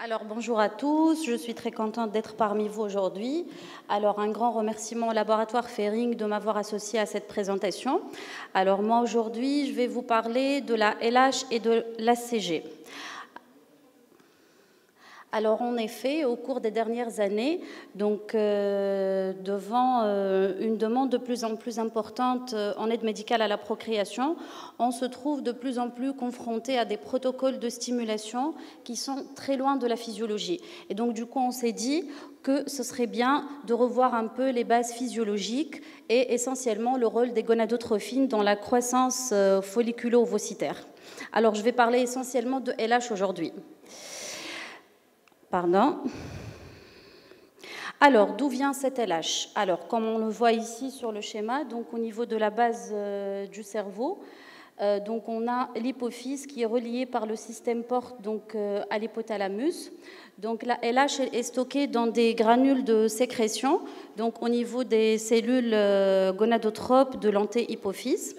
Alors bonjour à tous, je suis très contente d'être parmi vous aujourd'hui. Alors un grand remerciement au laboratoire Ferring de m'avoir associé à cette présentation. Alors moi aujourd'hui je vais vous parler de la LH et de l'ACG. Alors en effet, au cours des dernières années, donc devant une demande de plus en plus importante en aide médicale à la procréation, on se trouve de plus en plus confronté à des protocoles de stimulation qui sont très loin de la physiologie. Et donc du coup, on s'est dit que ce serait bien de revoir un peu les bases physiologiques et essentiellement le rôle des gonadotrophines dans la croissance folliculo-ovocytaire. Alors je vais parler essentiellement de LH aujourd'hui. Pardon. Alors, d'où vient cette LH? Alors, comme on le voit ici sur le schéma, donc au niveau de la base du cerveau, donc on a l'hypophyse qui est reliée par le système porte donc à l'hypothalamus. Donc la LH est stockée dans des granules de sécrétion, donc au niveau des cellules gonadotropes de l'antéhypophyse.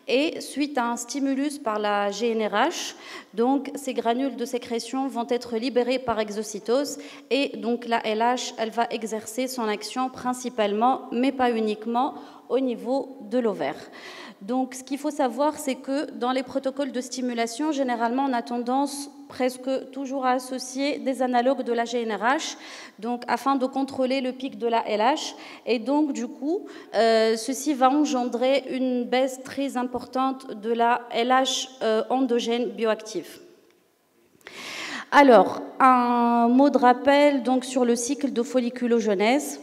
Et suite à un stimulus par la GnRH, donc ces granules de sécrétion vont être libérées par exocytose et donc la LH, elle va exercer son action principalement, mais pas uniquement, au niveau de l'ovaire. Donc ce qu'il faut savoir, c'est que dans les protocoles de stimulation, généralement on a tendance presque toujours à associer des analogues de la GnRH, donc afin de contrôler le pic de la LH. Et donc du coup, ceci va engendrer une baisse très importante de la LH endogène bioactive. Alors, un mot de rappel donc, sur le cycle de folliculogenèse.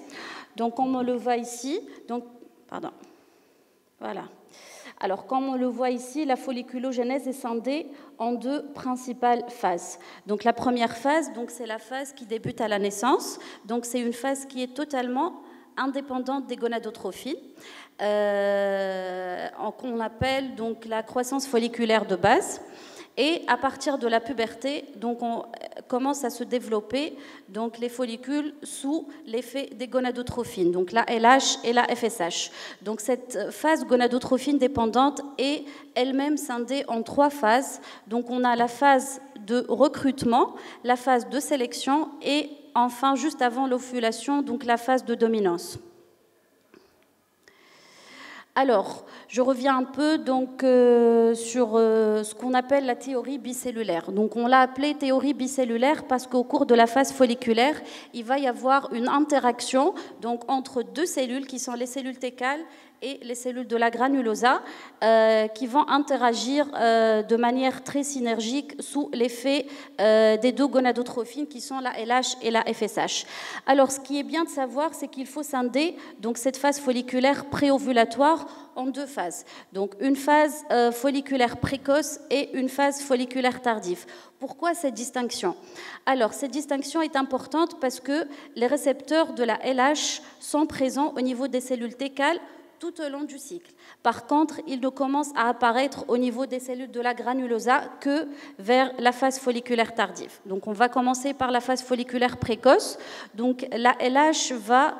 Donc on le voit ici. Donc, pardon. Voilà. Alors, comme on le voit ici, la folliculogenèse est scindée en deux principales phases. Donc, la première phase, c'est la phase qui débute à la naissance. Donc, c'est une phase qui est totalement indépendante des gonadotrophines, qu'on appelle donc la croissance folliculaire de base. Et à partir de la puberté, donc on commence à se développer donc les follicules sous l'effet des gonadotrophines, donc la LH et la FSH. Donc cette phase gonadotrophine dépendante est elle-même scindée en trois phases. Donc on a la phase de recrutement, la phase de sélection et enfin juste avant l'ovulation, donc la phase de dominance. Alors, je reviens un peu donc, sur ce qu'on appelle la théorie bicellulaire. Donc, on l'a appelée théorie bicellulaire parce qu'au cours de la phase folliculaire, il va y avoir une interaction donc, entre deux cellules qui sont les cellules técales et les cellules de la granulosa qui vont interagir de manière très synergique sous l'effet des deux gonadotrophines qui sont la LH et la FSH. Alors, ce qui est bien de savoir, c'est qu'il faut scinder donc, cette phase folliculaire préovulatoire en deux phases. Donc, une phase folliculaire précoce et une phase folliculaire tardive. Pourquoi cette distinction? Alors, cette distinction est importante parce que les récepteurs de la LH sont présents au niveau des cellules técales tout au long du cycle. Par contre, ils ne commencent à apparaître au niveau des cellules de la granulosa que vers la phase folliculaire tardive. Donc, on va commencer par la phase folliculaire précoce. Donc, la LH va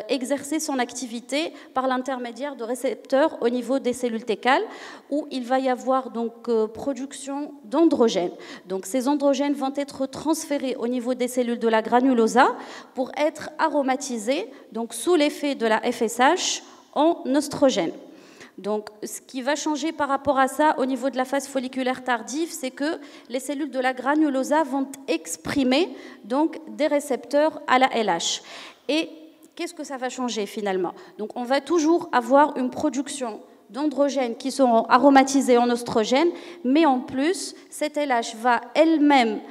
exercer son activité par l'intermédiaire de récepteurs au niveau des cellules técales où il va y avoir donc production d'androgènes. Donc, ces androgènes vont être transférés au niveau des cellules de la granulosa pour être aromatisés donc, sous l'effet de la FSH en oestrogène. Donc, ce qui va changer par rapport à ça au niveau de la phase folliculaire tardive, c'est que les cellules de la granulosa vont exprimer donc, des récepteurs à la LH. Et qu'est-ce que ça va changer finalement? Donc, on va toujours avoir une production d'androgènes qui seront aromatisés en oestrogène, mais en plus, cette LH va elle-même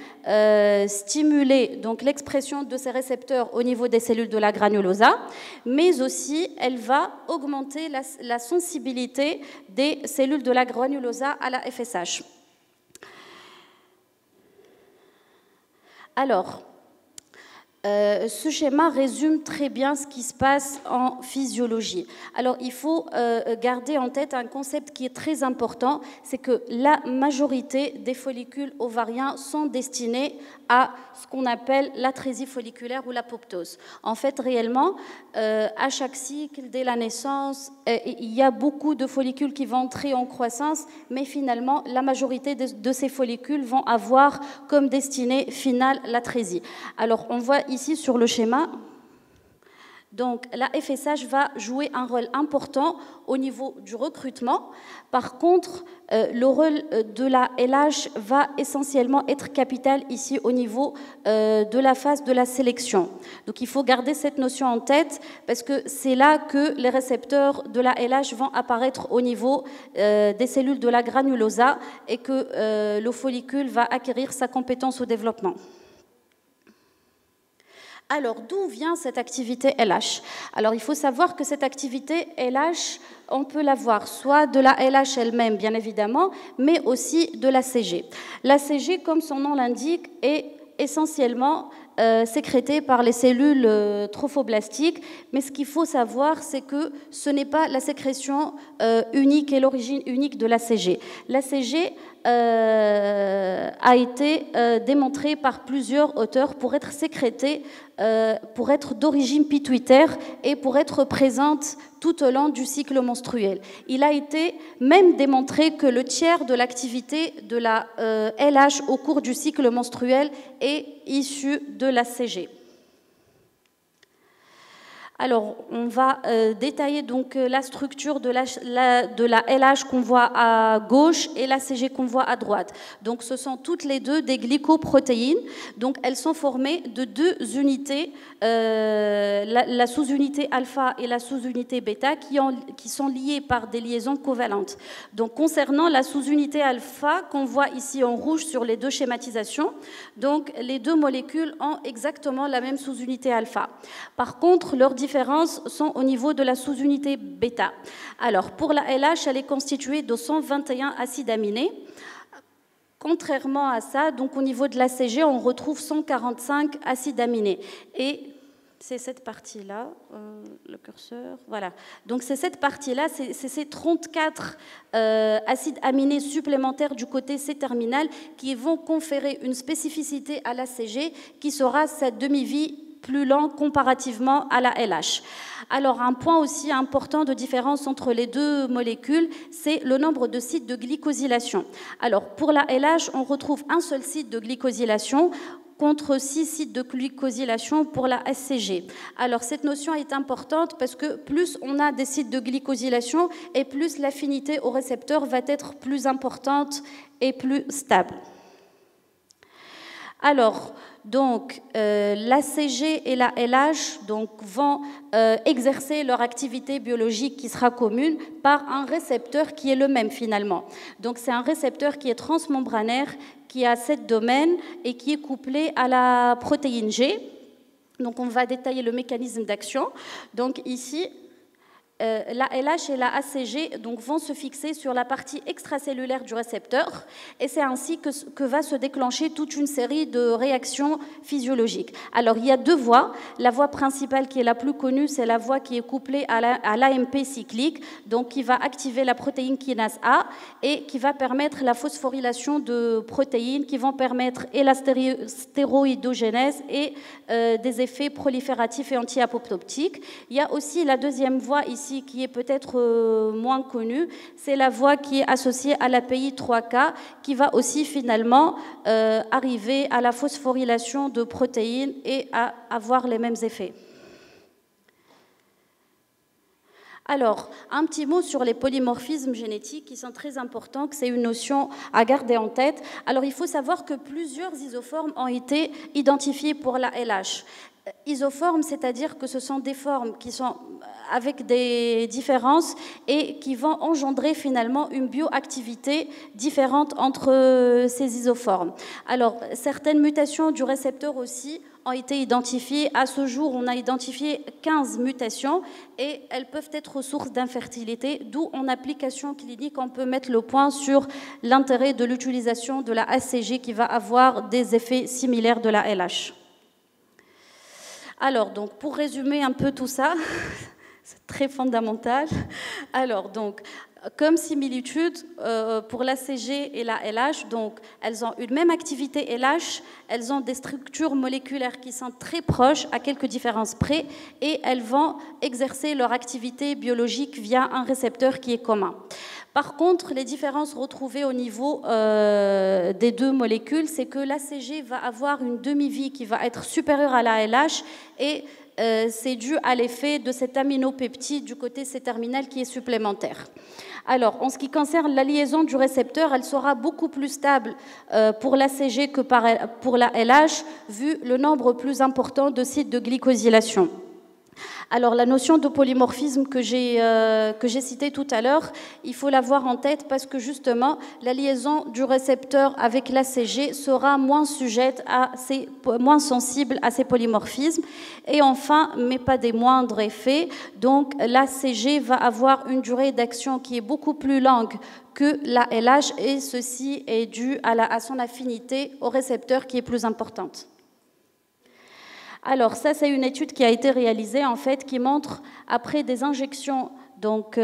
stimuler donc, l'expression de ces récepteurs au niveau des cellules de la granulosa, mais aussi elle va augmenter la sensibilité des cellules de la granulosa à la FSH. Alors, Ce schéma résume très bien ce qui se passe en physiologie. Alors, il faut garder en tête un concept qui est très important, c'est que la majorité des follicules ovariens sont destinés à ce qu'on appelle l'atrésie folliculaire ou l'apoptose. En fait, réellement, à chaque cycle, dès la naissance, il y a beaucoup de follicules qui vont entrer en croissance, mais finalement, la majorité de ces follicules vont avoir comme destinée finale l'atrésie. Alors, on voit ici sur le schéma, donc la FSH va jouer un rôle important au niveau du recrutement. Par contre, le rôle de la LH va essentiellement être capital ici au niveau de la phase de la sélection. Donc il faut garder cette notion en tête parce que c'est là que les récepteurs de la LH vont apparaître au niveau des cellules de la granulosa et que le follicule va acquérir sa compétence au développement. Alors, d'où vient cette activité LH? Alors, il faut savoir que cette activité LH, on peut l'avoir soit de la LH elle-même, bien évidemment, mais aussi de la CG. La CG, comme son nom l'indique, est essentiellement sécrétée par les cellules trophoblastiques, mais ce qu'il faut savoir, c'est que ce n'est pas la sécrétion unique et l'origine unique de la CG. La CG a été démontrée par plusieurs auteurs pour être sécrétée, pour être d'origine pituitaire et pour être présente tout au long du cycle menstruel. Il a été même démontré que le tiers de l'activité de la LH au cours du cycle menstruel est issu de la CG. Alors, on va détailler donc la structure de la LH qu'on voit à gauche et la CG qu'on voit à droite. Donc, ce sont toutes les deux des glycoprotéines. Donc, elles sont formées de deux unités, la sous-unité alpha et la sous-unité bêta, qui sont liées par des liaisons covalentes. Donc, concernant la sous-unité alpha qu'on voit ici en rouge sur les deux schématisations, donc les deux molécules ont exactement la même sous-unité alpha. Par contre, leurs différences sont au niveau de la sous-unité bêta. Alors, pour la LH, elle est constituée de 121 acides aminés. Contrairement à ça, donc au niveau de la CG, on retrouve 145 acides aminés. Et c'est cette partie-là, le curseur, voilà. Donc c'est cette partie-là, c'est ces 34 acides aminés supplémentaires du côté C-terminal qui vont conférer une spécificité à la CG qui sera sa demi-vie plus lent comparativement à la LH. Alors, un point aussi important de différence entre les deux molécules, c'est le nombre de sites de glycosylation. Alors, pour la LH, on retrouve un seul site de glycosylation contre 6 sites de glycosylation pour la SCG. Alors, cette notion est importante parce que plus on a des sites de glycosylation et plus l'affinité au récepteur va être plus importante et plus stable. Alors, donc, la CG et la LH donc, vont exercer leur activité biologique qui sera commune par un récepteur qui est le même finalement. Donc, c'est un récepteur qui est transmembranaire, qui a 7 domaines et qui est couplé à la protéine G. Donc, on va détailler le mécanisme d'action. Donc, ici, la LH et la ACG donc, vont se fixer sur la partie extracellulaire du récepteur et c'est ainsi que va se déclencher toute une série de réactions physiologiques. Alors, il y a deux voies. La voie principale qui est la plus connue, c'est la voie qui est couplée à l'AMP cyclique, donc qui va activer la protéine kinase A et qui va permettre la phosphorylation de protéines qui vont permettre et la stéroïdogénèse et des effets prolifératifs et anti-apoptoptiques. Il y a aussi la deuxième voie ici qui est peut-être moins connue, c'est la voie qui est associée à l'API 3K qui va aussi finalement arriver à la phosphorylation de protéines et à avoir les mêmes effets. Alors, un petit mot sur les polymorphismes génétiques qui sont très importants, que c'est une notion à garder en tête. Alors, il faut savoir que plusieurs isoformes ont été identifiées pour la LH. Isoformes, c'est-à-dire que ce sont des formes qui sont avec des différences et qui vont engendrer finalement une bioactivité différente entre ces isoformes. Alors, certaines mutations du récepteur aussi ont été identifiées. À ce jour, on a identifié 15 mutations et elles peuvent être source d'infertilité, d'où en application clinique, on peut mettre le point sur l'intérêt de l'utilisation de la ACG qui va avoir des effets similaires de la LH. Alors, donc, pour résumer un peu tout ça, c'est très fondamental. Alors, donc, comme similitude, pour l'ACG et la LH, donc, elles ont une même activité LH, elles ont des structures moléculaires qui sont très proches, à quelques différences près, et elles vont exercer leur activité biologique via un récepteur qui est commun. Par contre, les différences retrouvées au niveau des deux molécules, c'est que l'ACG va avoir une demi-vie qui va être supérieure à la LH, et c'est dû à l'effet de cet aminopeptide du côté C-terminal qui est supplémentaire. Alors, en ce qui concerne la liaison du récepteur, elle sera beaucoup plus stable pour l'ACG que pour la LH, vu le nombre plus important de sites de glycosylation. Alors, la notion de polymorphisme que j'ai citée tout à l'heure, il faut l'avoir en tête parce que justement, la liaison du récepteur avec l'ACG sera moins sujette moins sensible à ces polymorphismes. Et enfin, mais pas des moindres effets, donc l'ACG va avoir une durée d'action qui est beaucoup plus longue que la LH, et ceci est dû à son affinité au récepteur qui est plus importante. Alors ça, c'est une étude qui a été réalisée en fait, qui montre après des injections donc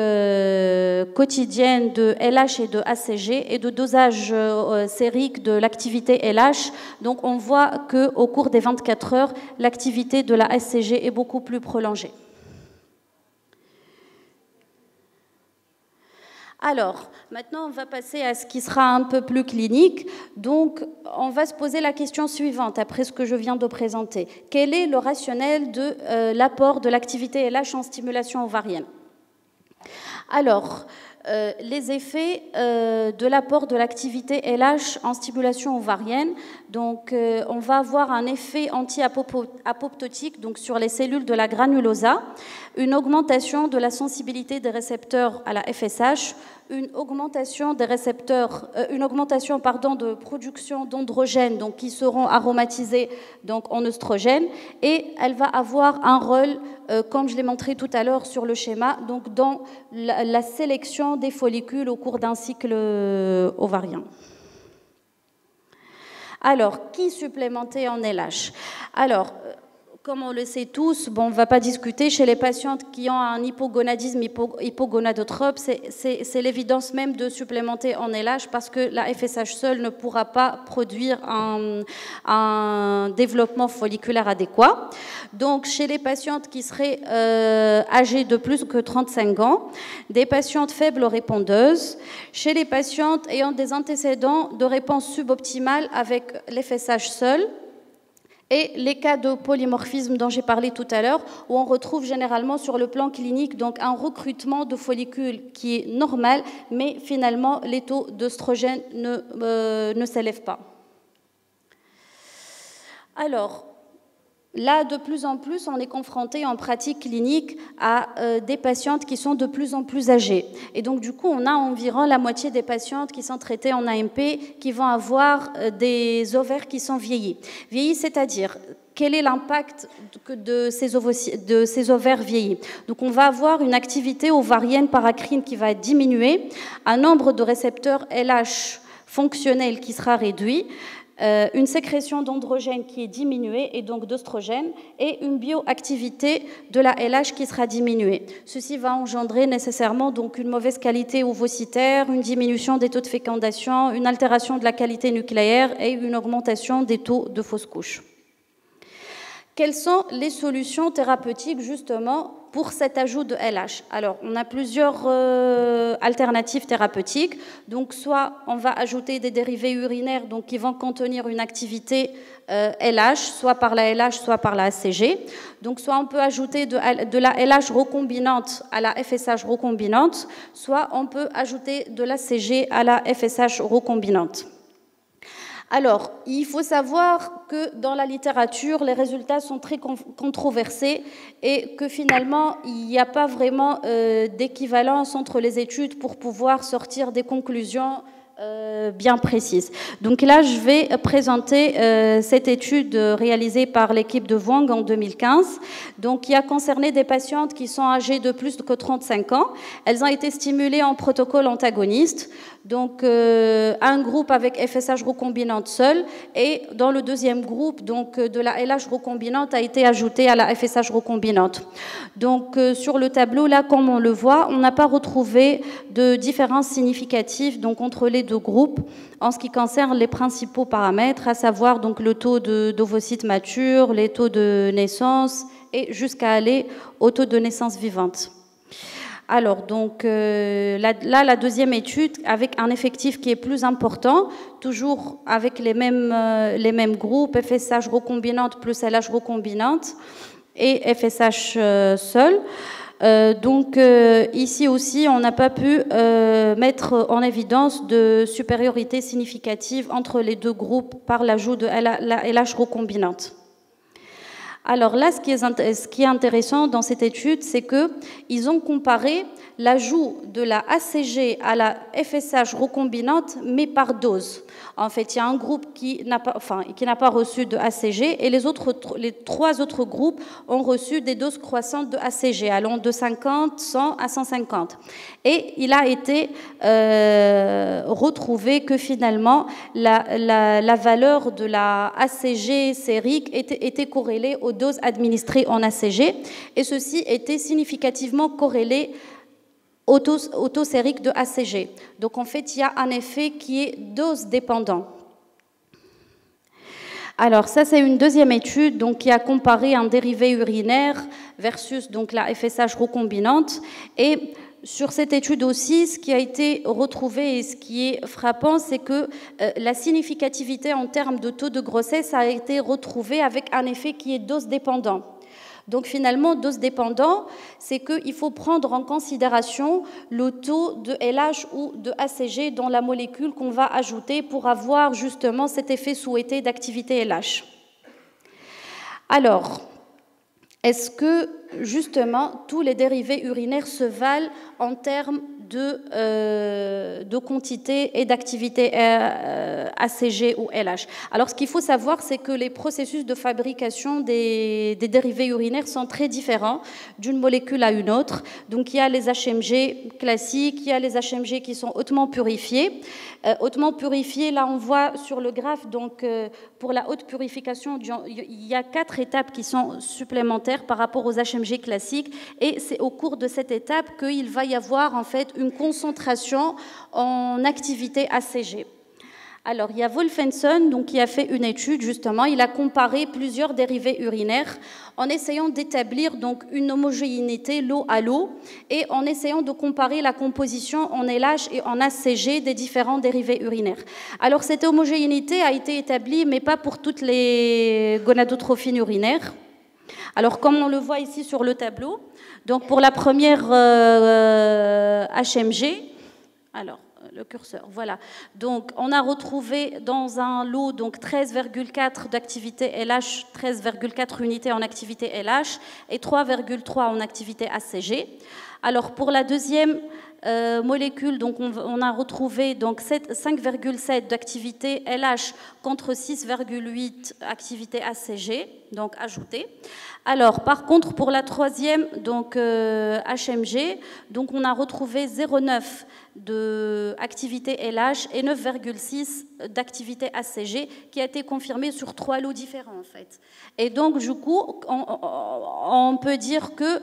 quotidiennes de LH et de ACG et de dosage sérique de l'activité LH. Donc on voit qu'au cours des 24 heures, l'activité de la ACG est beaucoup plus prolongée. Alors, maintenant, on va passer à ce qui sera un peu plus clinique. Donc, on va se poser la question suivante, après ce que je viens de présenter. Quel est le rationnel de l'apport de l'activité LH en stimulation ovarienne? Alors, les effets de l'apport de l'activité LH en stimulation ovarienne. Donc, on va avoir un effet anti-apoptotique donc sur les cellules de la granulosa, une augmentation de la sensibilité des récepteurs à la FSH, une augmentation des récepteurs, de production d'androgènes donc qui seront aromatisés donc en œstrogènes, et elle va avoir un rôle, comme je l'ai montré tout à l'heure sur le schéma, donc dans la sélection des follicules au cours d'un cycle ovarien. Alors, qui supplémenter en LH? Alors, comme on le sait tous, bon, on ne va pas discuter, chez les patientes qui ont un hypogonadisme hypogonadotrope, c'est l'évidence même de supplémenter en LH parce que la FSH seule ne pourra pas produire un développement folliculaire adéquat. Donc, chez les patientes qui seraient âgées de plus que 35 ans, des patientes faibles répondeuses, chez les patientes ayant des antécédents de réponse suboptimale avec l'FSH seule, et les cas de polymorphisme dont j'ai parlé tout à l'heure, où on retrouve généralement sur le plan clinique donc un recrutement de follicules qui est normal, mais finalement les taux d'œstrogène ne s'élèvent pas. Alors, là, de plus en plus, on est confronté en pratique clinique à des patientes qui sont de plus en plus âgées. Et donc, du coup, on a environ la moitié des patientes qui sont traitées en AMP qui vont avoir des ovaires qui sont vieillis. Vieillis, c'est-à-dire, quel est l'impact de ces ovaires vieillis? Donc, on va avoir une activité ovarienne paracrine qui va diminuer, un nombre de récepteurs LH fonctionnels qui sera réduit, une sécrétion d'androgène qui est diminuée et donc d'œstrogène, et une bioactivité de la LH qui sera diminuée. Ceci va engendrer nécessairement donc une mauvaise qualité ovocytaire, une diminution des taux de fécondation, une altération de la qualité nucléaire et une augmentation des taux de fausses couches. Quelles sont les solutions thérapeutiques justement pour cet ajout de LH? Alors, on a plusieurs alternatives thérapeutiques. Donc, soit on va ajouter des dérivés urinaires donc, qui vont contenir une activité LH, soit par la LH, soit par la ACG. Donc, soit on peut ajouter de la LH recombinante à la FSH recombinante, soit on peut ajouter de l'ACG à la FSH recombinante. Alors, il faut savoir que dans la littérature, les résultats sont très controversés et que finalement, il n'y a pas vraiment d'équivalence entre les études pour pouvoir sortir des conclusions bien précises. Donc là, je vais présenter cette étude réalisée par l'équipe de Wang en 2015, donc, qui a concerné des patientes qui sont âgées de plus que 35 ans. Elles ont été stimulées en protocole antagoniste. donc un groupe avec FSH recombinante seul, et dans le deuxième groupe, donc de la LH recombinante a été ajoutée à la FSH recombinante. Donc sur le tableau, là, comme on le voit, on n'a pas retrouvé de différence significative donc, entre les deux groupes en ce qui concerne les principaux paramètres, à savoir donc, le taux d'ovocytes matures, les taux de naissance, et jusqu'à aller au taux de naissance vivante. Alors, donc, là, la deuxième étude, avec un effectif qui est plus important, toujours avec les mêmes groupes, FSH recombinante plus LH recombinante et FSH seul. Donc, ici aussi, on n'a pas pu mettre en évidence de supériorité significative entre les deux groupes par l'ajout de la LH recombinante. Alors là, ce qui est intéressant dans cette étude, c'est qu'ils ont comparé l'ajout de la ACG à la FSH recombinante, mais par dose. En fait, il y a un groupe qui n'a pas reçu de ACG et les trois autres groupes ont reçu des doses croissantes de ACG, allant de 50, 100 à 150. Et il a été retrouvé que finalement, la valeur de la ACG sérique était corrélée aux doses administrées en ACG, et ceci était significativement corrélé au taux sérique de ACG. Donc en fait, il y a un effet qui est dose dépendant. Alors ça, c'est une deuxième étude donc, qui a comparé un dérivé urinaire versus donc, la FSH recombinante. Et sur cette étude aussi, ce qui a été retrouvé et ce qui est frappant, c'est que la significativité en termes de taux de grossesse a été retrouvée avec un effet qui est dose dépendant. Donc finalement, dose dépendant, c'est qu'il faut prendre en considération le taux de LH ou de ACG dans la molécule qu'on va ajouter pour avoir justement cet effet souhaité d'activité LH. Alors, est-ce que justement tous les dérivés urinaires se valent en termes de quantité et d'activité ACG ou LH? Alors, ce qu'il faut savoir, c'est que les processus de fabrication des dérivés urinaires sont très différents d'une molécule à une autre. Donc, il y a les HMG classiques, il y a les HMG qui sont hautement purifiés. Hautement purifiés, là, on voit sur le graphe, donc, pour la haute purification, il y a 4 étapes qui sont supplémentaires par rapport aux HMG classiques, et c'est au cours de cette étape qu'il va y avoir en fait une concentration en activité ACG. Alors, il y a Wolfenson donc, qui a fait une étude, justement, il a comparé plusieurs dérivés urinaires en essayant d'établir donc, une homogénéité lot à lot et en essayant de comparer la composition en LH et en ACG des différents dérivés urinaires. Alors, cette homogénéité a été établie, mais pas pour toutes les gonadotrophines urinaires. Alors, comme on le voit ici sur le tableau, donc pour la première HMG, alors le curseur, voilà. Donc, on a retrouvé dans un lot donc 13,4 d'activité LH, 13,4 unités en activité LH et 3,3 en activité ACG. Alors, pour la deuxième molécule, donc on a retrouvé 5,7 d'activité LH contre 6,8 activité ACG, donc ajoutée. Alors, par contre, pour la troisième, donc HMG, donc on a retrouvé 0,9 d'activité LH et 9,6 d'activité ACG qui a été confirmée sur 3 lots différents en fait. Et donc, du coup, on peut dire que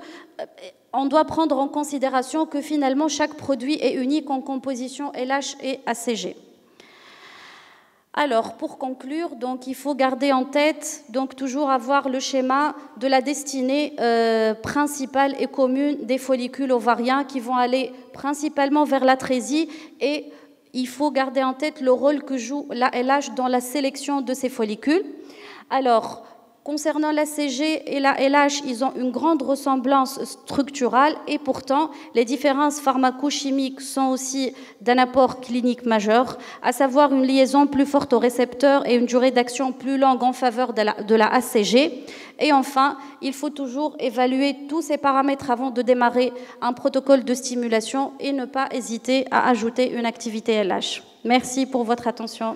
on doit prendre en considération que finalement chaque produit est unique en composition LH et ACG. Alors, pour conclure, donc, il faut garder en tête, donc, toujours avoir le schéma de la destinée principale et commune des follicules ovariens qui vont aller principalement vers l'atrésie, et il faut garder en tête le rôle que joue la LH dans la sélection de ces follicules. Alors, concernant l'ACG et la LH, ils ont une grande ressemblance structurale et pourtant, les différences pharmacochimiques sont aussi d'un apport clinique majeur, à savoir une liaison plus forte au récepteur et une durée d'action plus longue en faveur de la ACG. Et enfin, il faut toujours évaluer tous ces paramètres avant de démarrer un protocole de stimulation et ne pas hésiter à ajouter une activité LH. Merci pour votre attention.